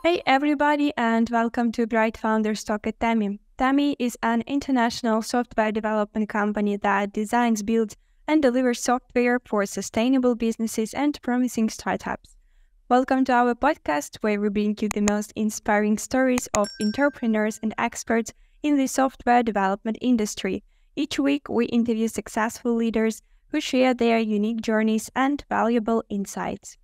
Hey everybody, and welcome to Bright Founders Talk at Temi. Temi is an international software development company that designs, builds, and delivers software for sustainable businesses and promising startups. Welcome to our podcast, where we bring you the most inspiring stories of entrepreneurs and experts in the software development industry. Each week, we interview successful leaders who share their unique journeys and valuable insights.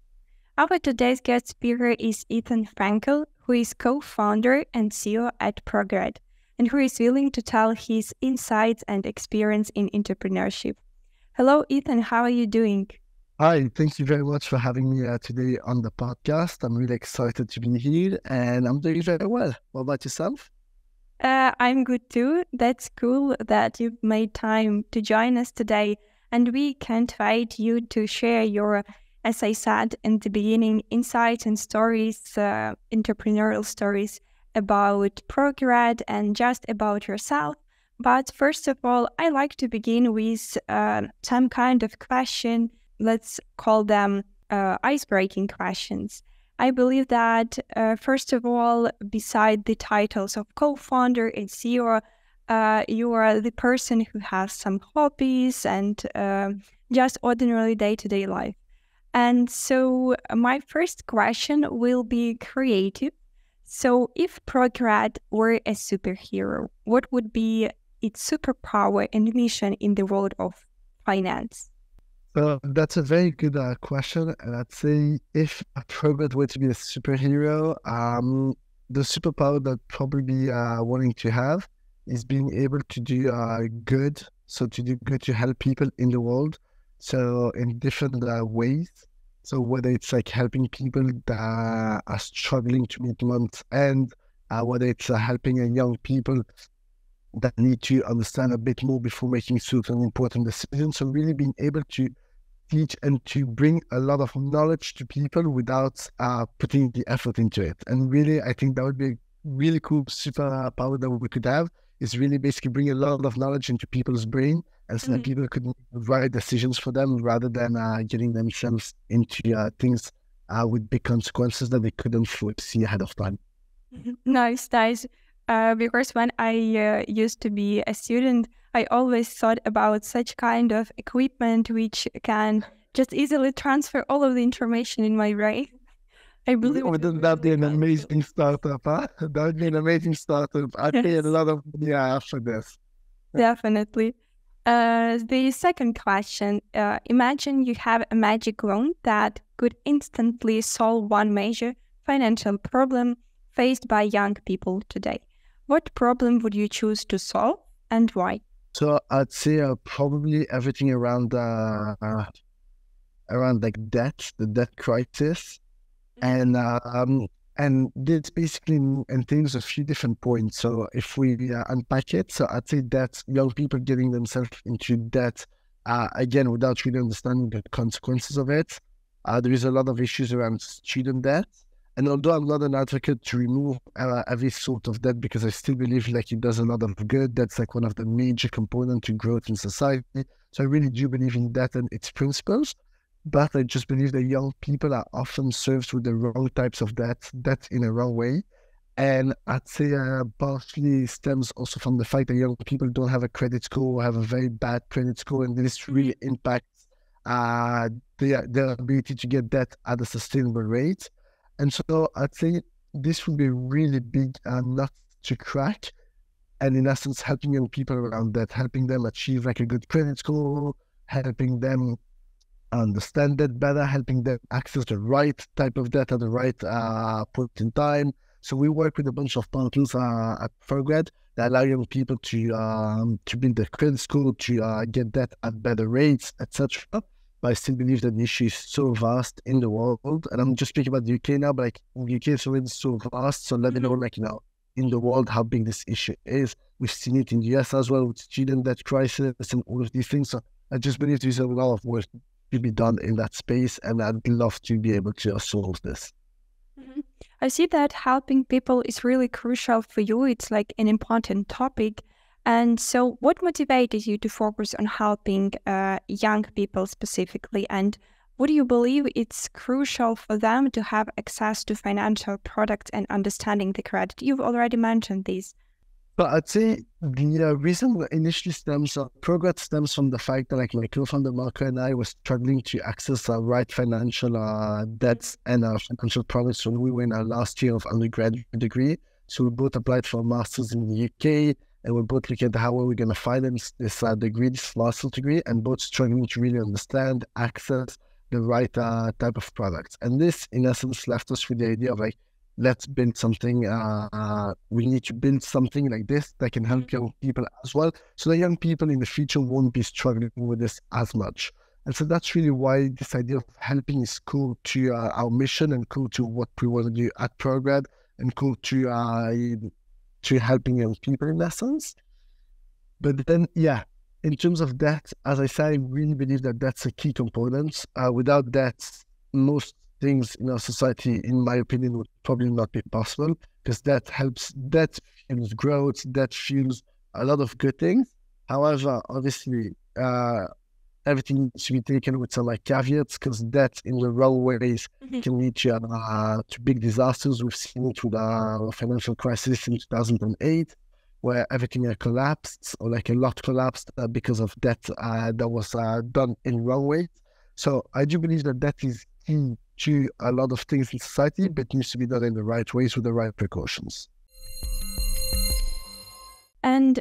Our today's guest speaker is Ethan Fraenkel, who is co-founder and CEO at ProGrad, and who is willing to tell his insights and experience in entrepreneurship. Hello, Ethan. How are you doing? Hi, thank you very much for having me today on the podcast. I'm really excited to be here and I'm doing very well. What about yourself? I'm good too. That's cool that you've made time to join us today, and we can't wait you to share your, as I said in the beginning, insights and stories, entrepreneurial stories about ProGrad and just about yourself. But first of all, I like to begin with some kind of question. Let's call them ice-breaking questions. I believe that, first of all, beside the titles of co-founder and CEO, you are the person who has some hobbies and just ordinary day-to-day life. And so my first question will be creative. So if ProGrad were a superhero, what would be its superpower and mission in the world of finance? So that's a very good question. And I'd say if a ProGrad were to be a superhero, the superpower that I'd probably be wanting to have is being able to do good. So to do good to help people in the world. So in different ways. So whether it's like helping people that are struggling to meet month end, whether it's helping young people that need to understand a bit more before making certain important decisions. So really being able to teach and to bring a lot of knowledge to people without putting the effort into it. And really, I think that would be a really cool superpower that we could have, is really basically bring a lot of knowledge into people's brain and so that people could make the right decisions for them rather than getting themselves into things with big consequences that they couldn't foresee ahead of time. Nice. Because when I used to be a student, I always thought about such kind of equipment which can just easily transfer all of the information in my brain. I believe Wouldn't that be an amazing startup, huh? That would be an amazing startup. I'd pay a lot of money for this. Definitely. The second question, imagine you have a magic wand that could instantly solve one major financial problem faced by young people today. What problem would you choose to solve and why? So I'd say probably everything around like debt, the debt crisis, and this basically entails a few different points. So if we unpack it, so I'd say that young people getting themselves into debt, again, without really understanding the consequences of it. There is a lot of issues around student debt. And although I'm not an advocate to remove every sort of debt, because I still believe like it does a lot of good, that's like one of the major components to growth in society. So I really do believe in that and its principles. But I just believe that young people are often served with the wrong types of debt in a wrong way. And I'd say partially stems also from the fact that young people don't have a credit score or have a very bad credit score. And this really impacts their ability to get debt at a sustainable rate. And so I'd say this would be a really big nut to crack. And in essence, helping young people around that, helping them achieve like a good credit score, helping them understand that better, helping them access the right type of debt at the right point in time. So we work with a bunch of partners at ProGrad that allow young people to build their credit score, to get debt at better rates, etc. But I still believe that the issue is so vast in the world, and I'm just speaking about the UK now, but like UK is already so vast. So let me know, like, in the world how big this issue is. We've seen it in the US as well with student debt crisis and all of these things. So I just believe there's a lot of work to be done in that space, and I'd love to be able to solve this. I see that helping people is really crucial for you. It's like an important topic. And so what motivated you to focus on helping young people specifically? And Would you believe it's crucial for them to have access to financial products and understanding the credit? You've already mentioned these. But I'd say the reason initially ProGrad stems from the fact that like my co-founder Marco and I were struggling to access our right financial debts and our financial products when we were in our last year of undergraduate degree. So we both applied for a master's in the UK, and we both looking at how are we going to finance this degree, this master's degree, and both struggling to really understand, access the right type of products. And this, in essence, left us with the idea of like, let's build something. We need to build something like this that can help young people as well, so that young people in the future won't be struggling with this as much. And so that's really why this idea of helping is core to our mission and core to what we want to do at ProGrad and core to helping young people in essence. But then, yeah, in terms of that, as I said, I really believe that that's a key component. Without that, most things in our society, in my opinion, would probably not be possible, because that fuels growth, that fuels a lot of good things. However, obviously, everything needs to be taken with some like caveats, because that in the wrong ways can lead to big disasters. We've seen it with the financial crisis in 2008, where everything collapsed, or like a lot collapsed because of debt that was done in wrong ways. So I do believe that that is key to a lot of things in society, but needs to be done in the right ways with the right precautions. And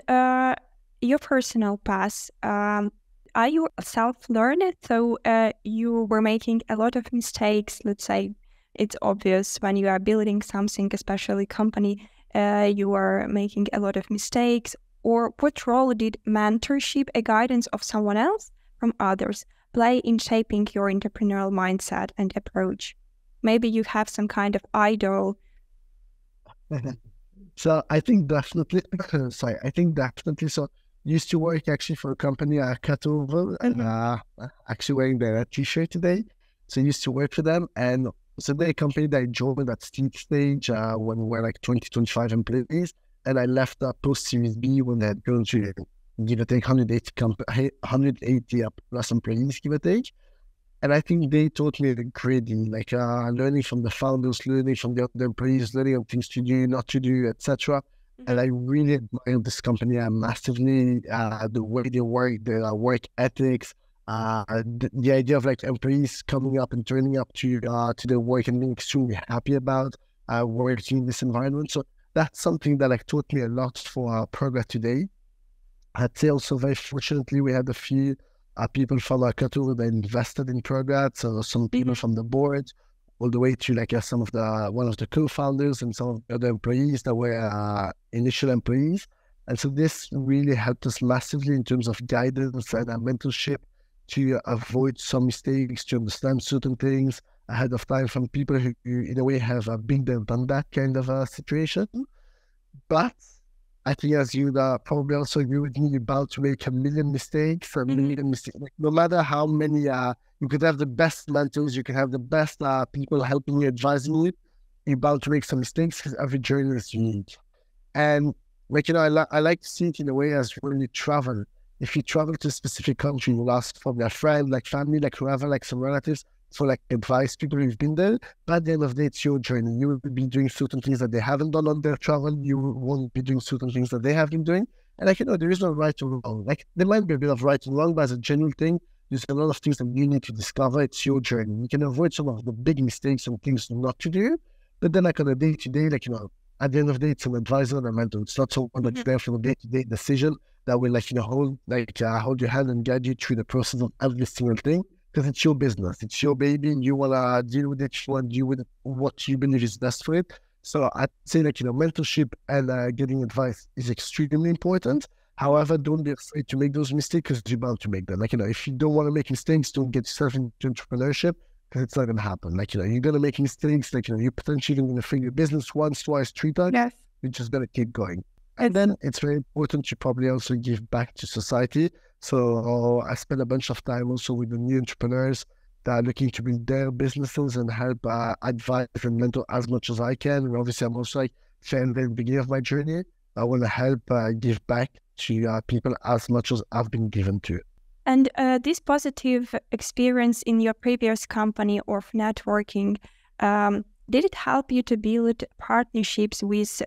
your personal path, are you a self-learner? So you were making a lot of mistakes. Let's say it's obvious when you are building something, especially company, you are making a lot of mistakes. Or what role did mentorship, a guidance of someone else from others, play in shaping your entrepreneurial mindset and approach? Maybe you have some kind of idol. So I think definitely, So used to work actually for a company I cut over, and actually wearing their t-shirt today. So I used to work for them, and so they're a company that I joined at seed stage when we were like 25 employees, and I left post Series B when they had grown to give or take 180 plus employees, give or take. And I think they taught me the grading, like learning from the founders, learning from the other employees, learning on things to do, not to do, etc. And I really admire this company massively, the way they work, their work ethics, the idea of like employees coming up and turning up to their work and being extremely happy about working in this environment. So that's something that like taught me a lot for ProGrad today. I'd say also very fortunately we had a few people from our country that invested in ProGrad. So some people from the board, all the way to like one of the co-founders and some of the other employees that were initial employees. And so this really helped us massively in terms of guidance and mentorship to avoid some mistakes, to understand certain things ahead of time from people who in a way have been there, done that kind of a situation. But I think, as you probably also agree with me, you're about to make a million mistakes, Like, no matter how many, you could have the best mentors, you can have the best people helping you, advising you, you're about to make some mistakes, because every journey is unique. And like, I like to see it in a way as when you travel. If you travel to a specific country, you'll ask from a friend, like family, like whoever, like some relatives, for like advice, people who've been there. But at the end of the day, it's your journey. You will be doing certain things that they haven't done on their travel. You won't be doing certain things that they have been doing. And like, there is no right or wrong. Like, there might be a bit of right and wrong, but as a general thing, there's a lot of things that you need to discover. It's your journey. You can avoid some of the big mistakes and things not to do. But then like on a day-to-day, like, at the end of the day, it's an advisor and a mentor. It's not someone that's there for the day-to-day decision that will like, hold your hand and guide you through the process of every single thing. Because it's your business, it's your baby, and you want to deal with it, you want to deal with what you believe is best for it. So I'd say like, mentorship and getting advice is extremely important. However, don't be afraid to make those mistakes, because you're bound to make them. Like, if you don't want to make mistakes, don't get yourself into entrepreneurship, because it's not going to happen. Like, you're going to make mistakes, like, you're potentially going to fail your business once, twice, 3 times. Yes. You're just going to keep going. And then it's very important to probably also give back to society. So I spend a bunch of time also with the new entrepreneurs that are looking to build their businesses and help advise and mentor as much as I can. And obviously, I'm also like at the beginning of my journey. I want to help give back to people as much as I've been given to. And this positive experience in your previous company of networking, did it help you to build partnerships with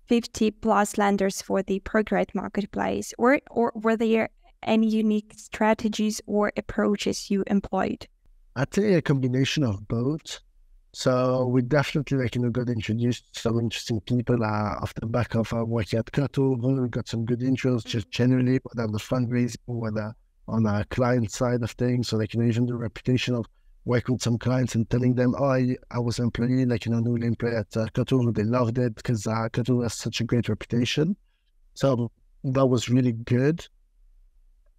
50 plus lenders for the ProGrad marketplace? Or were there any unique strategies or approaches you employed? I'd say a combination of both. So we definitely got introduced to some interesting people off the back of working at Kato. We got some good intros just generally, whether on the fundraising, whether on our client side of things. So even the reputation of working with some clients and telling them, oh, I was an employee, newly employed at Kato. They loved it because Kato has such a great reputation. So that was really good.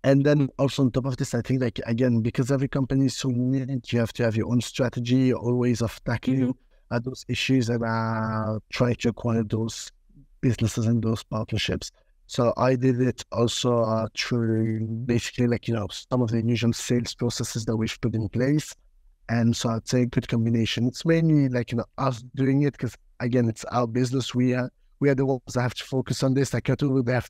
And then also on top of this, I think again, because every company is so unique, you have to have your own strategy, always of tackling those issues and try to acquire those businesses and those partnerships. So I did it also through basically some of the usual sales processes that we've put in place. And so I'd say a good combination. It's mainly us doing it because again, it's our business. We are the ones that have to focus on this. They have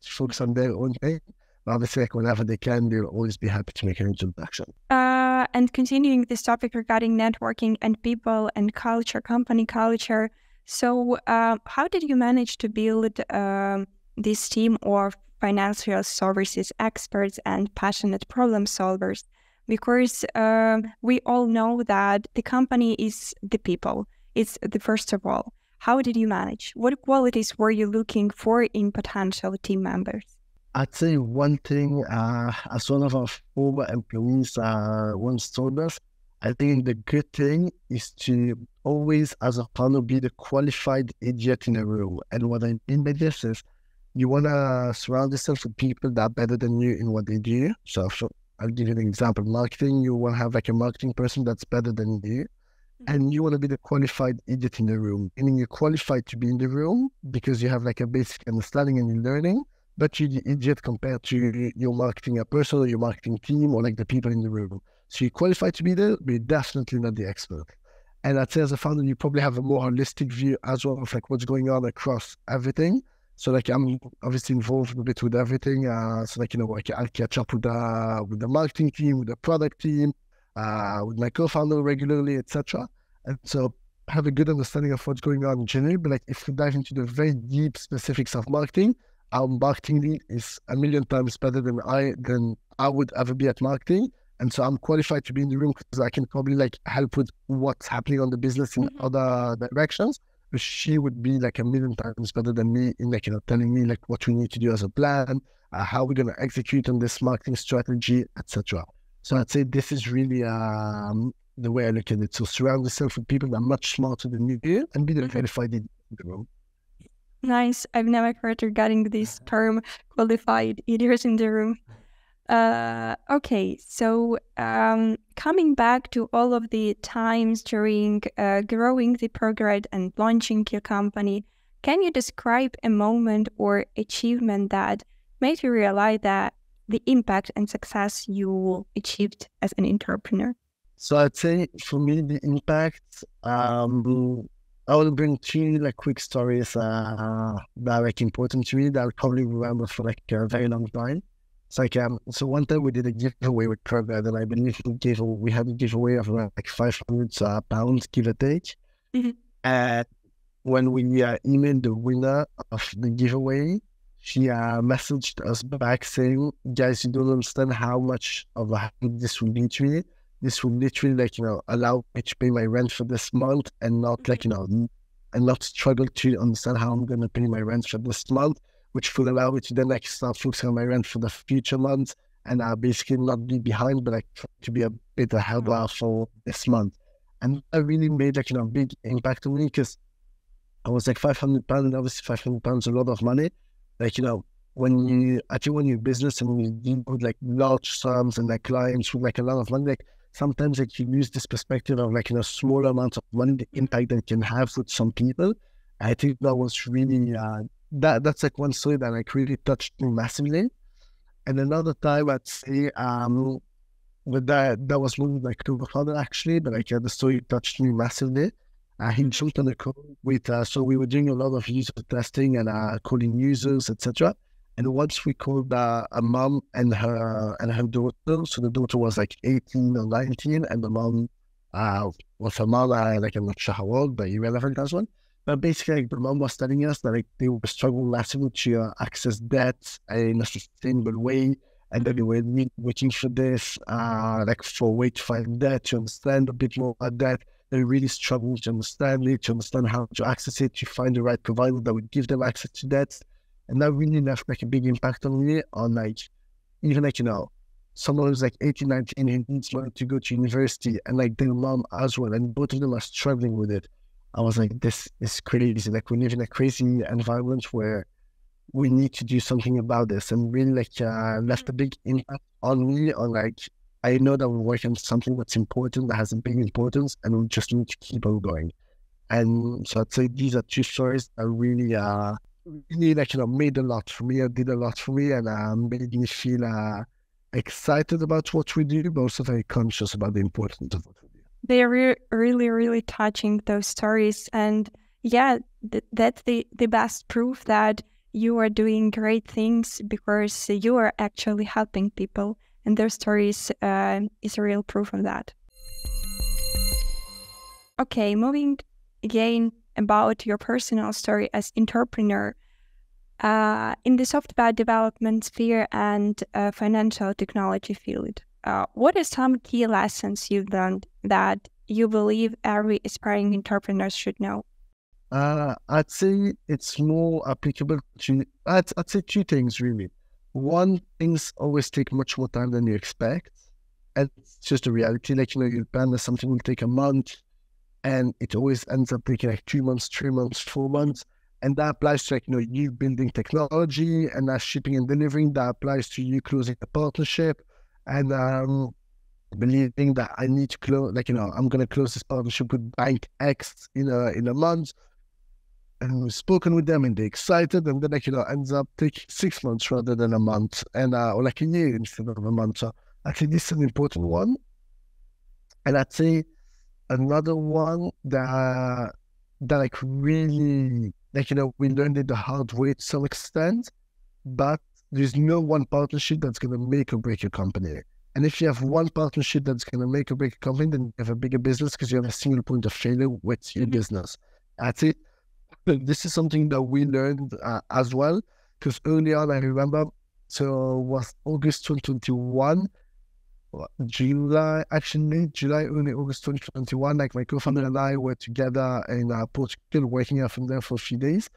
to focus on their own thing. Obviously, whenever they can, they'll always be happy to make an introduction. And continuing this topic regarding networking and people and culture, company culture. So how did you manage to build this team of financial services experts and passionate problem solvers? Because we all know that the company is the people. It's the first of all. How did you manage? What qualities were you looking for in potential team members? I'd say one thing, as one of our former employees once told us, I think the good thing is to always, as a founder, be the qualified idiot in a room. And what I mean by this is you want to surround yourself with people that are better than you in what they do. So I'll give you an example. Marketing, you want to have a marketing person that's better than you. And you want to be the qualified idiot in the room. Meaning you're qualified to be in the room because you have a basic understanding and you're learning. But you're the idiot compared to your marketing person or your marketing team or the people in the room. So you're qualified to be there, but you're definitely not the expert. And I'd say as a founder, you probably have a more holistic view as well of what's going on across everything. So I'm obviously involved a bit with everything. So I'll catch up with the marketing team, with the product team, with my co-founder regularly, etc. And so have a good understanding of what's going on in general. But if we dive into the very deep specifics of marketing, our marketing lead is a million times better than I would ever be at marketing. And so I'm qualified to be in the room because I can probably help with what's happening on the business in other directions. But she would be a million times better than me in telling me what we need to do as a plan, how we're going to execute on this marketing strategy, etc. So I'd say this is really the way I look at it. So surround yourself with people that are much smarter than you and be the qualified in the room. Nice. I've never heard regarding this term, qualified idiots in the room. Okay, so coming back to all of the times during growing the ProGrad and launching your company, can you describe a moment or achievement that made you realize that the impact and success you achieved as an entrepreneur? So I'd say for me, the impact, I will bring two quick stories that are important to me that I'll probably remember for a very long time. So one time we did a giveaway with ProGrad, and I believe we had a giveaway of around £500, give or take. And when we emailed the winner of the giveaway, she messaged us back saying, "Guys, you don't understand how much of a help this will be to me. This will literally allow me to pay my rent for this month and not and not struggle to understand how I'm going to pay my rent for this month, which will allow me to then start focusing on my rent for the future months and basically not be behind, but to be a bit ahead for this month." And that really made a big impact on me because I was £500, and obviously £500 is a lot of money. When you run your business and you deal with large sums and clients with a lot of money, sometimes you lose this perspective of a small amount of money, the impact that it can have with some people. I think that was really that's one story that really touched me massively. And another time I'd say with that was more to the father actually, but the story touched me massively. He jumped on the call with so we were doing a lot of user testing and calling users, etc. And once we called a mom and her daughter. So the daughter was like 18 or 19, and the mom was her mom, like I'm not sure how old, but irrelevant as well. But basically, like, the mom was telling us that like they were struggling massively to access debt in a sustainable way, and that they were really waiting for this, like for a way to find debt, to understand a bit more about that. They really struggled to understand it, to understand how to access it, to find the right provider that would give them access to that. And that really left like a big impact on me, on like, even like, someone who's like 18, 19, who needs money to go to university, and like their mom as well, and both of them are struggling with it. I was like, this is crazy. Like, we live in a crazy environment where we need to do something about this, and really like left a big impact on me, on like, I know that we're working on something that's important, that has a big importance, and we just need to keep on going. And so I'd say these are two stories that really like, made a lot for me, did a lot for me, and made me feel excited about what we do, but also very conscious about the importance of what we do. They are really, really touching, those stories. And yeah, that's the best proof that you are doing great things, because you are actually helping people. And their stories is a real proof of that. Okay, moving again about your personal story as entrepreneur. In the software development sphere and financial technology field, what are some key lessons you've learned that you believe every aspiring entrepreneur should know? I'd say it's more applicable to, I'd say two things really. One, things always take much more time than you expect. And it's just a reality. Like, you plan that something will take a month, and it always ends up taking like 2 months, 3 months, 4 months. And that applies to like, you building technology, and that shipping and delivering. That applies to you closing a partnership, and believing that I need to close, like, I'm going to close this partnership with bank X in a month. And we've spoken with them, and they're excited, and then like, ends up taking 6 months rather than a month, and or like a year instead of a month. So I think this is an important one. And I'd say another one that like really, like, we learned it the hard way to some extent, but there's no one partnership that's going to make or break your company. And if you have one partnership that's going to make or break a company, then you have a bigger business, because you have a single point of failure with your business. I'd say this is something that we learned as well, because early on, I remember, so it was August 2021, July, early August 2021, like my co-founder and I were together in Portugal, working out from there for a few days,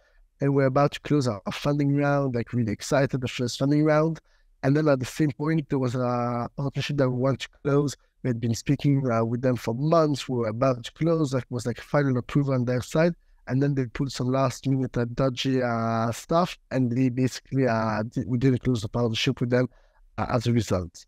and we're about to close our funding round, like really excited, the first funding round. And then at the same point, there was a partnership that we wanted to close. We had been speaking with them for months. We were about to close. That was like final approval on their side. And then they put some last minute dodgy stuff, and they basically, we didn't close the partnership with them as a result.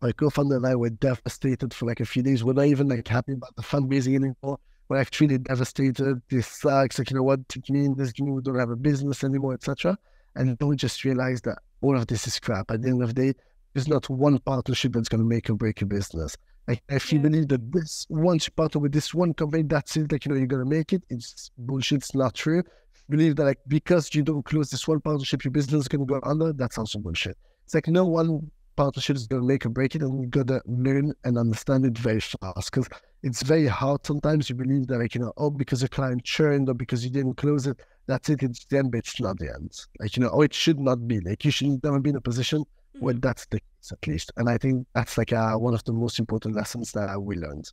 My co-founder and I were devastated for like a few days. We're not even like happy about the fundraising anymore. We're actually devastated. This sucks. Like, what it means? This means we don't have a business anymore, etc. And then we just realized that all of this is crap. At the end of the day, there's not one partnership that's going to make or break a business. Like, if you believe that this, once you partner with this one company, that's it, like, you're going to make it, it's bullshit. It's not true. Believe that, like, because you don't close this one partnership, your business is going to go under, that's also bullshit. It's like, no one partnership is going to make or break it, and we got to learn and understand it very fast, because it's very hard sometimes. You believe that, like, oh, because a client churned or because you didn't close it, that's it, it's the end, but it's not the end. Like, or it should not be. Like, you should never be in a position where that's the case, at least. And I think that's like one of the most important lessons that we learned.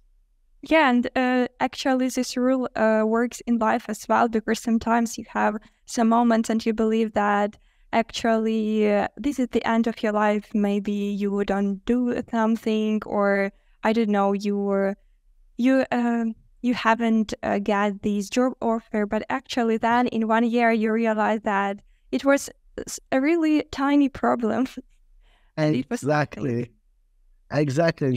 Yeah, and actually this rule works in life as well, because sometimes you have some moments and you believe that actually this is the end of your life. Maybe you don't do something, or I don't know, you haven't got this job offer, but actually then in 1 year you realize that it was a really tiny problem. Exactly. And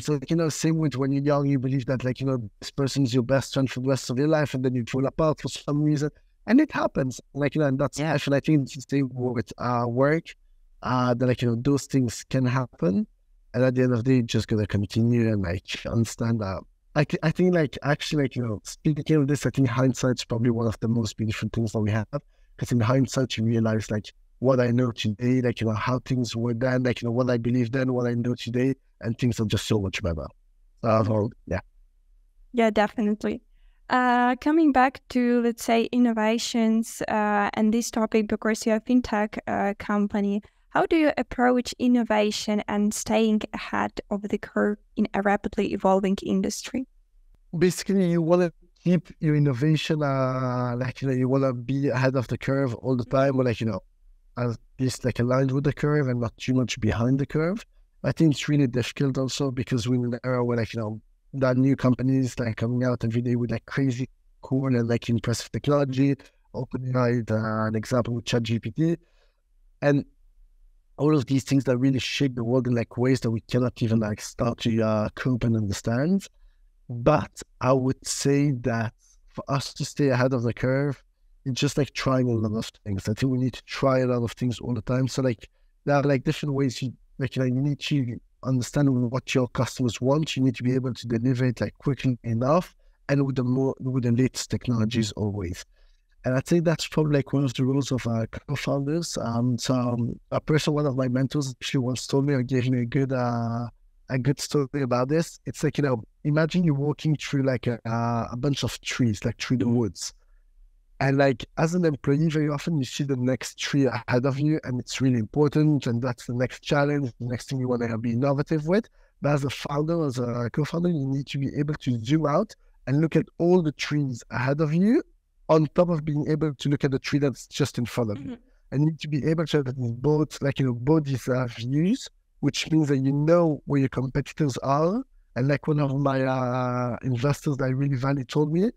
so, same with when you're young, you believe that, like, this person's your best friend for the rest of your life, and then you fall apart for some reason. And it happens. Like, and that's life. And I think it's the same with work, that, like, those things can happen. And at the end of the day, you're just going to continue and, like, understand that. I think, like, actually, like, speaking of this, I think hindsight's probably one of the most beautiful things that we have. Because in hindsight, you realize, like, what I know today, like, how things were done, like, what I believe then, what I know today, and things are just so much better. Yeah. Yeah, definitely. Coming back to, let's say, innovations and this topic, because you're a fintech company, how do you approach innovation and staying ahead of the curve in a rapidly evolving industry? Basically, you want to keep your innovation, you want to be ahead of the curve all the time, or at least aligned with the curve and not too much behind the curve. I think it's really difficult also because we're in an era where there are new companies coming out every day with crazy cool and impressive technology. OpenAI, an example with ChatGPT, and all of these things that really shake the world in ways that we cannot even start to cope and understand. But I would say that for us to stay ahead of the curve, it's just trying a lot of things. I think we need to try a lot of things all the time. So there are different ways you need to understand what your customers want. You need to be able to deliver it quickly enough and with the latest technologies always. And I think that's probably one of the roles of co-founders. A person, one of my mentors actually once told me or gave me a good story about this. It's imagine you're walking through a bunch of trees, through the woods. And as an employee, very often you see the next tree ahead of you, and it's really important, and that's the next challenge, the next thing you want to be innovative with. But as a founder, as a co-founder, you need to be able to zoom out and look at all the trees ahead of you, on top of being able to look at the tree that's just in front of you. And you need to be able to have both, both these views, which means that you know where your competitors are. And one of my investors that I really value told me,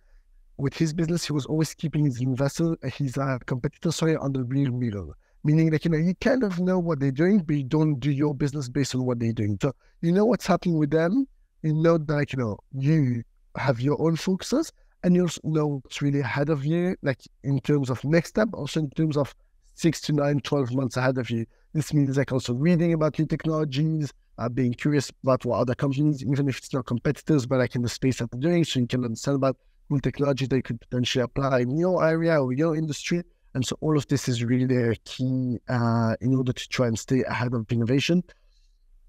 with his business, he was always keeping his competitors on the rear mirror. Meaning you kind of know what they're doing, but you don't do your business based on what they're doing. So you know what's happening with them. You know that, you have your own focuses, and you also know what's really ahead of you, in terms of next step, also in terms of 6 to 9, 12 months ahead of you. This means also reading about new technologies, being curious about what other companies, even if it's not competitors, but in the space that they're doing, so you can understand about new technology they could potentially apply in your area or your industry. And so all of this is really key in order to try and stay ahead of innovation.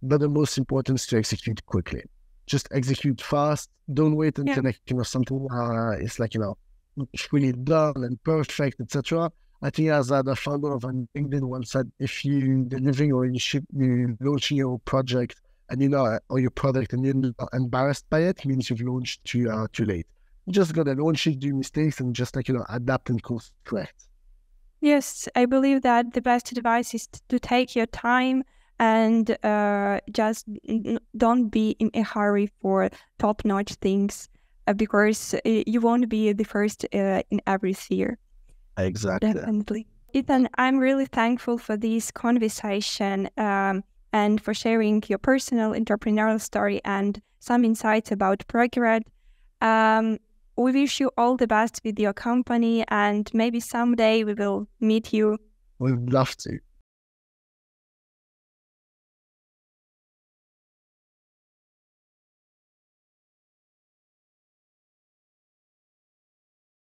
But the most important is to execute quickly. Just execute fast. Don't wait until something is really done and perfect, etc. I think as the founder of LinkedIn once said, if you delivering or you launching your project and or your product and you're not embarrassed by it, means you've launched too late. You just gotta launch it, do mistakes, and just adapt and course correct. Yes, I believe that the best advice is to take your time and just don't be in a hurry for top-notch things because you won't be the first in every sphere. Exactly. Definitely. Ethan, I'm really thankful for this conversation and for sharing your personal entrepreneurial story and some insights about ProGrad. We wish you all the best with your company, and maybe someday we will meet you. We'd love to.